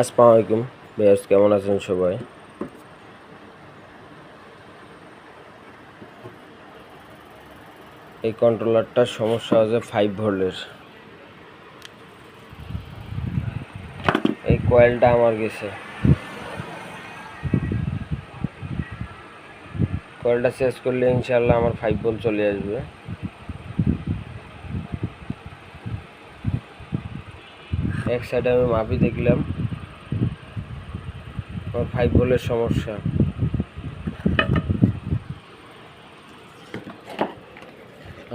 আসসালামু আলাইকুম বেয়ার্স, কেমন আছেন সবাই? এই কন্ট্রোলারটার সমস্যা হচ্ছে 5 ভোল্টের। এই কয়েলটা আমার গেছে, কয়েলটা চেঞ্জ করলে ইনশাআল্লাহ আমার 5 ভোল্ট চলে আসবে। এক সাইডে আমি মাপি দেখলাম আমার 5 ভোল্টের সমস্যা।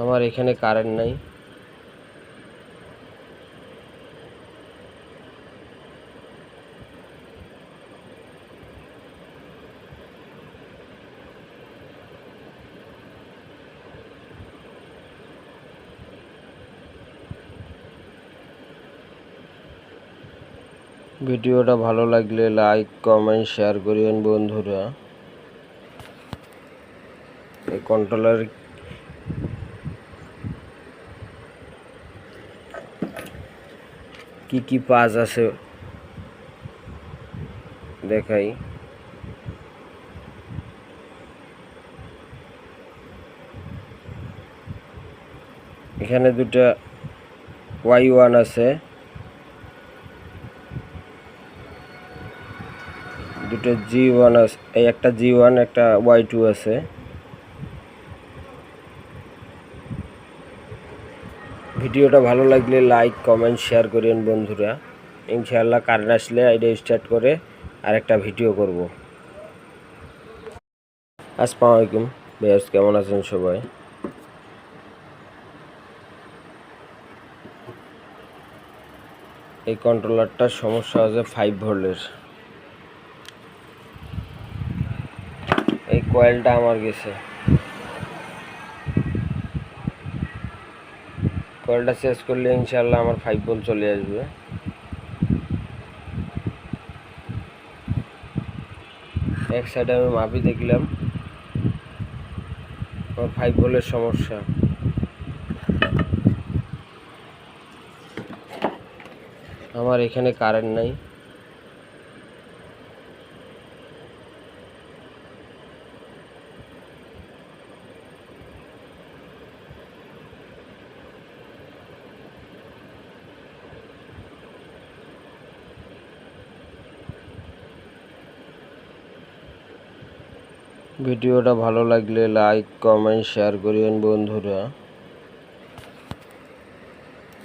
আমার এখানে কারেন্ট নাই। ভিডিওটা ভালো লাগলে লাইক কমেন্ট শেয়ার করিয়েন বন্ধুরা। এই কন্ট্রোলার কি পাজ আছে দেখাই। এখানে দুটা Y1 আছে, দুটো G1 আছে, একটা G1 একটা Y2 আছে। ভিডিওটা ভালো লাগলে লাইক কমেন্ট শেয়ার করেন বন্ধুরা। ইনশাআল্লাহ কারেন্ট আসলে এটা স্টার্ট করে আরেকটা ভিডিও করব। আসসালামু আলাইকুম বেয়ার্স, কেমন আছেন সবাই? এই কন্ট্রোলারটার সমস্যা হচ্ছে 5 ভোল্টের। এই কয়েলটা আমার গেছে, কয়েলটা চেঞ্জ করলে ইনশাআল্লাহ আমার 5 ভোল্ট চলে আসবে। এক সাইডে আমি মাপি দেখলাম আমার 5 ভোল্টের সমস্যা। আমার এখানে কারেন্ট নাই। ভিডিওটা ভালো লাগলে লাইক কমেন্ট শেয়ার করিয়েন বন্ধুরা।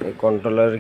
এই কন্ট্রোলার